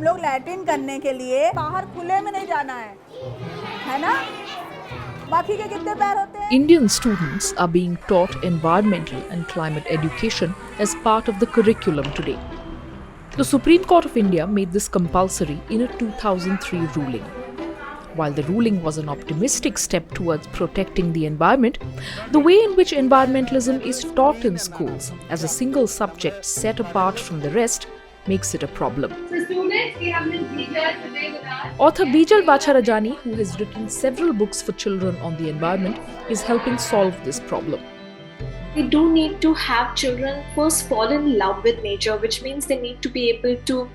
लोग लैट्रिन करने के लिए बाहर खुले में नहीं जाना है ना? बाकी के कितने पैर होते हैं? Indian students are being taught environmental and climate education as part of the curriculum today. The Supreme Court of India made this compulsory in a 2003 ruling. While the ruling was an optimistic step towards protecting the environment, the way in which environmentalism is taught in schools as a single subject set apart from the rest makes it a problem. So students, we have Ms. Bijal today with us. Author Bijal Bacharajani, who has written several books for children on the environment, is helping solve this problem. We do need to have children first fall in love with nature, which means they need to be able to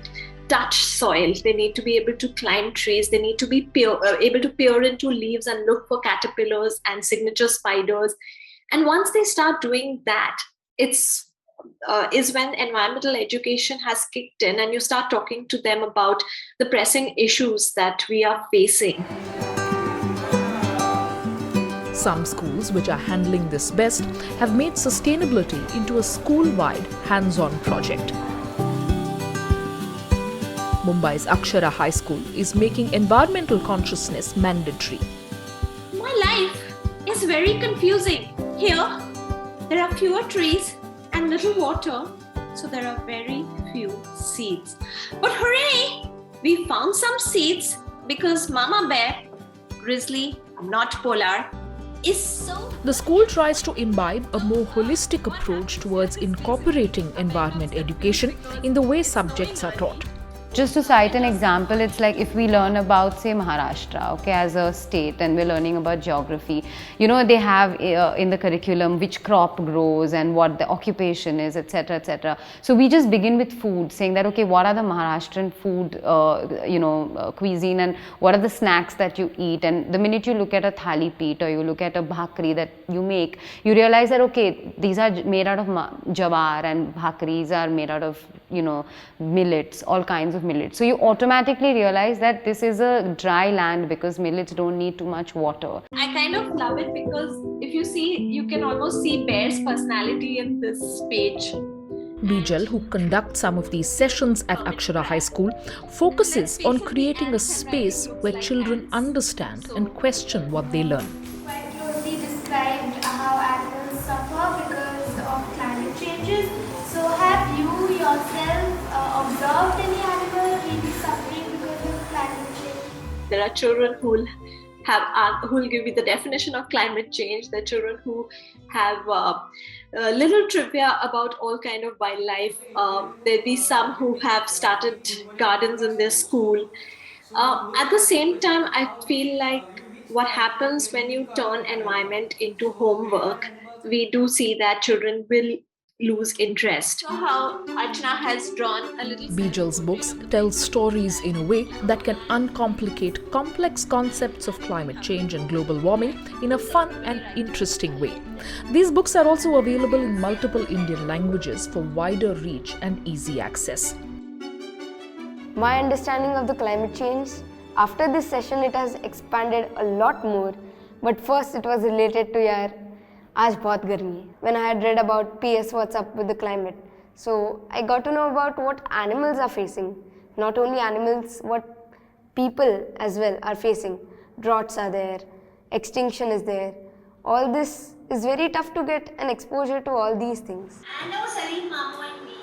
touch soil, they need to be able to climb trees, they need to be able to peer into leaves and look for caterpillars and signature spiders. And once they start doing that, is when environmental education has kicked in and you start talking to them about the pressing issues that we are facing. Some schools which are handling this best have made sustainability into a school-wide hands-on project. Mumbai's Akshara High School is making environmental consciousness mandatory. My life is very confusing. Here, there are fewer trees and little water, so there are very few seeds. But hooray! We found some seeds because Mama Bear, grizzly, not polar, is so... The school tries to imbibe a more holistic approach towards incorporating environment education in the way subjects are taught. Just to cite an example, it's like if we learn about, say, Maharashtra, okay, as a state, and we're learning about geography, you know, they have in the curriculum which crop grows and what the occupation is, etc., etc. So we just begin with food, saying that, okay, what are the Maharashtrian food, cuisine, and what are the snacks that you eat? And the minute you look at a thali peet or you look at a bhakri that you make, you realize that, okay, these are made out of jawar and bhakris are made out of, you know, millets, all kinds of millets. So you automatically realize that this is a dry land because millets don't need too much water. I kind of love it because if you see, you can almost see Bear's personality in this page. Bijal, who conducts some of these sessions at Akshara High School, focuses on creating a space where children understand and question what they learn. Quite closely described how animals suffer because of climate changes. So have you yourself observed any animal really suffering because of climate change? There are children who will give you the definition of climate change. There are children who have little trivia about all kind of wildlife. There'll be some who have started gardens in their school. At the same time, I feel like what happens when you turn environment into homework, we do see that children will lose interest. So how Archana has drawn a little... Bijal's books tell stories in a way that can uncomplicate complex concepts of climate change and global warming in a fun and interesting way. These books are also available in multiple Indian languages for wider reach and easy access. My understanding of the climate change, after this session it has expanded a lot more, but first it was related to yaar, आज बहुत गर्मी है. When I had read about PS what's up with the climate, so I got to know about what animals are facing. Not only animals, what people as well are facing. Droughts are there, extinction is there. All this is very tough to get an exposure to all these things. I know Salim, Mamu and me.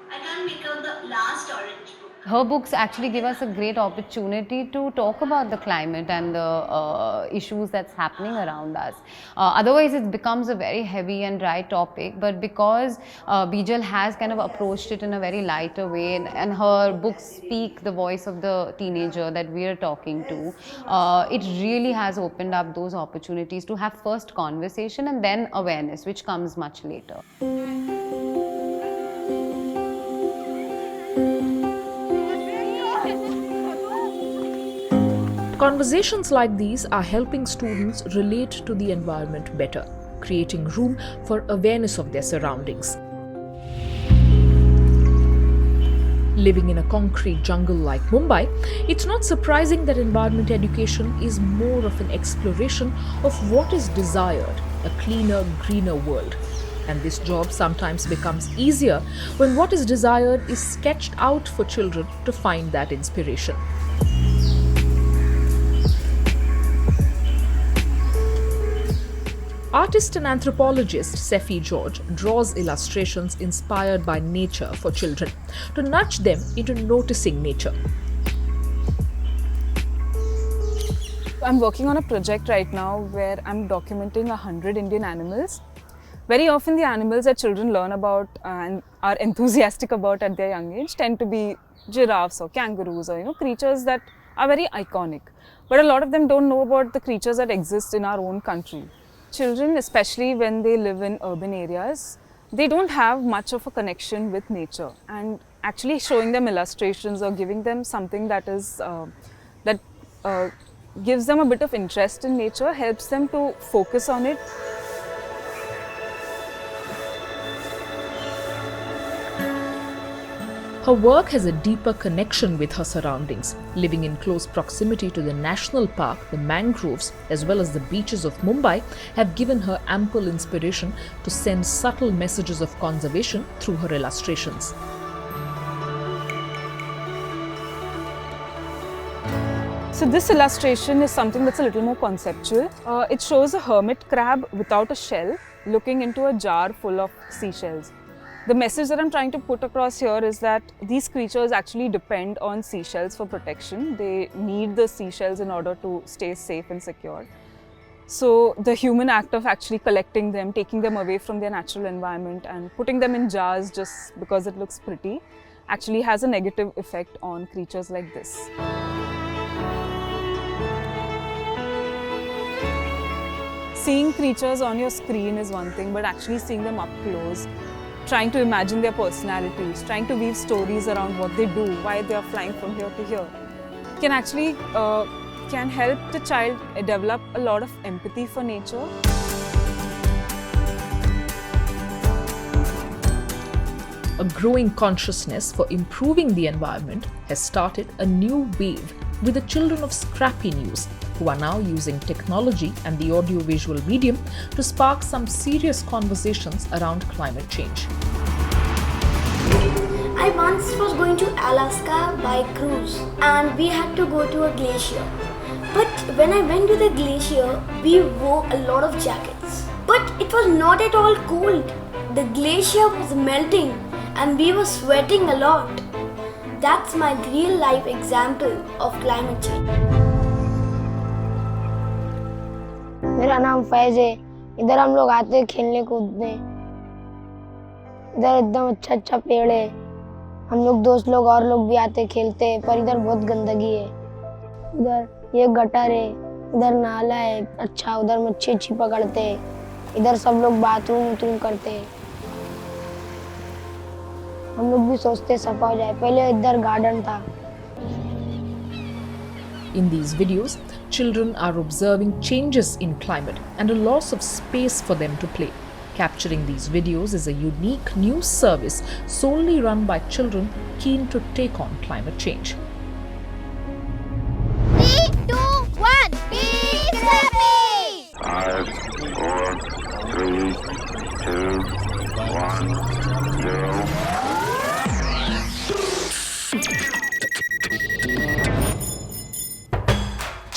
I can't make out the last orange book. Her books actually give us a great opportunity to talk about the climate and the issues that's happening around us. Otherwise, it becomes a very heavy and dry topic, but because Bijal has kind of approached it in a very lighter way, and her books speak the voice of the teenager that we are talking to, it really has opened up those opportunities to have first conversation and then awareness, which comes much later. Conversations like these are helping students relate to the environment better, creating room for awareness of their surroundings. Living in a concrete jungle like Mumbai, it's not surprising that environment education is more of an exploration of what is desired, a cleaner, greener world. And this job sometimes becomes easier when what is desired is sketched out for children to find that inspiration. Artist and anthropologist Sefi George draws illustrations inspired by nature for children to nudge them into noticing nature. I'm working on a project right now where I'm documenting 100 Indian animals. Very often the animals that children learn about and are enthusiastic about at their young age tend to be giraffes or kangaroos or creatures that are very iconic. But a lot of them don't know about the creatures that exist in our own country. Children, especially when they live in urban areas, they don't have much of a connection with nature, and actually showing them illustrations or giving them something that is gives them a bit of interest in nature helps them to focus on it. Her work has a deeper connection with her surroundings. Living in close proximity to the national park, the mangroves, as well as the beaches of Mumbai have given her ample inspiration to send subtle messages of conservation through her illustrations. So this illustration is something that's a little more conceptual. It shows a hermit crab without a shell looking into a jar full of seashells. The message that I'm trying to put across here is that these creatures actually depend on seashells for protection. They need the seashells in order to stay safe and secure. So the human act of actually collecting them, taking them away from their natural environment and putting them in jars just because it looks pretty actually has a negative effect on creatures like this. Seeing creatures on your screen is one thing, but actually seeing them up close, trying to imagine their personalities, trying to weave stories around what they do, why they are flying from here to here, can actually can help the child develop a lot of empathy for nature. A growing consciousness for improving the environment has started a new wave with the children of Scrappy News, who are now using technology and the audiovisual medium to spark some serious conversations around climate change. I once was going to Alaska by cruise and we had to go to a glacier. But when I went to the glacier, we wore a lot of jackets. But it was not at all cold. The glacier was melting and we were sweating a lot. That's my real life example of climate change. मेरा नाम फैज है। इधर हम लोग आते हैं खेलने कूदने। इधर एकदम अच्छा पेड़ है। हम लोग दोस्त लोग और लोग भी आते खेलते हैं, पर इधर बहुत गंदगी है। उधर ये गटर है, इधर नाला है अच्छा, उधर मच्छी पकड़ते हैं। इधर सब लोग बाथरूम करते हैं। हम लोग भी सोचते सफा हो जाए। पहले इधर गार्डन था। In these videos, children are observing changes in climate and a loss of space for them to play. Capturing these videos is a unique news service solely run by children keen to take on climate change. 3, 2, 1, be happy! 5, 4, 3, 2, 1, 0.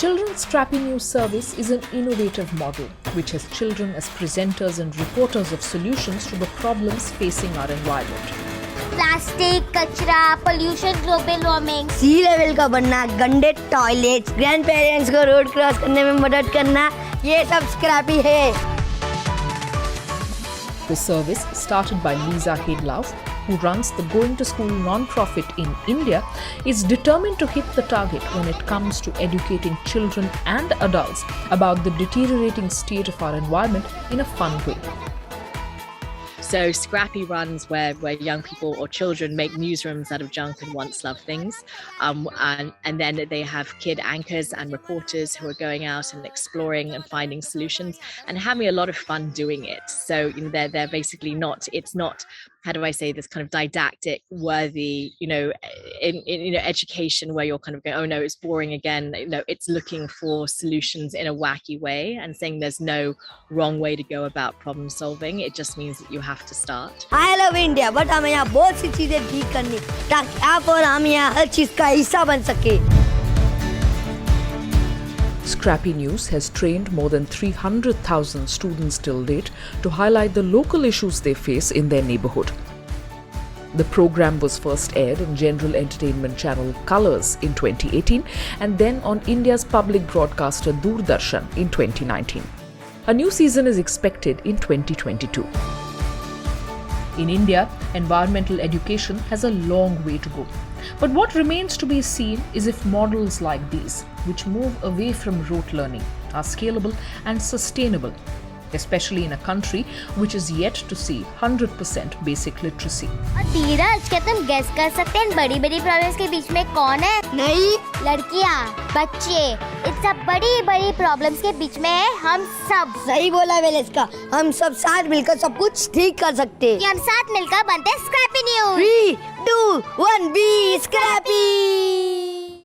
Children's Scrappy News Service is an innovative model which has children as presenters and reporters of solutions to the problems facing our environment. Plastic, कचरा, pollution, global warming. सी level का बनना, गंदे toilets, grand parents को road cross करने में मदद करना, ये सब स्क्रैपी है। The service, started by Lisa Hedlauf, who runs the Going to School non-profit in India, is determined to hit the target when it comes to educating children and adults about the deteriorating state of our environment in a fun way. So Scrappy runs where young people or children make newsrooms out of junk and once loved things. And then they have kid anchors and reporters who are going out and exploring and finding solutions and having a lot of fun doing it. So they're basically not, it's not how do I say this, kind of didactic, worthy, in education where you're kind of going, oh no, it's boring again. It's looking for solutions in a wacky way and saying there's no wrong way to go about problem solving. It just means that you have to start. I love India, but हमें यहाँ बहुत सी चीजें ठीक करनी ताकि आप और हम यहाँ हर चीज का हिस्सा बन सके. Scrappy News has trained more than 300,000 students till date to highlight the local issues they face in their neighborhood. The program was first aired on general entertainment channel Colors in 2018 and then on India's public broadcaster Doordarshan in 2019. A new season is expected in 2022. In India, environmental education has a long way to go. But what remains to be seen is if models like these, which move away from rote learning, are scalable and sustainable, especially in a country which is yet to see 100% basic literacy. धीरज, क्या तुम guess कर सकते हैं बड़ी बड़ी problems के बीच में कौन है? नहीं, लड़कियाँ, बच्चे, इन सब बड़ी बड़ी प्रॉब्लम्स के बीच में है हम सब. सही बोला वेलेस्का, हम सब साथ मिलकर सब कुछ ठीक कर सकते हैं. हम साथ मिलकर बनते हैं स्क्रैपी न्यूज़. 3, 2, 1, B scrapie.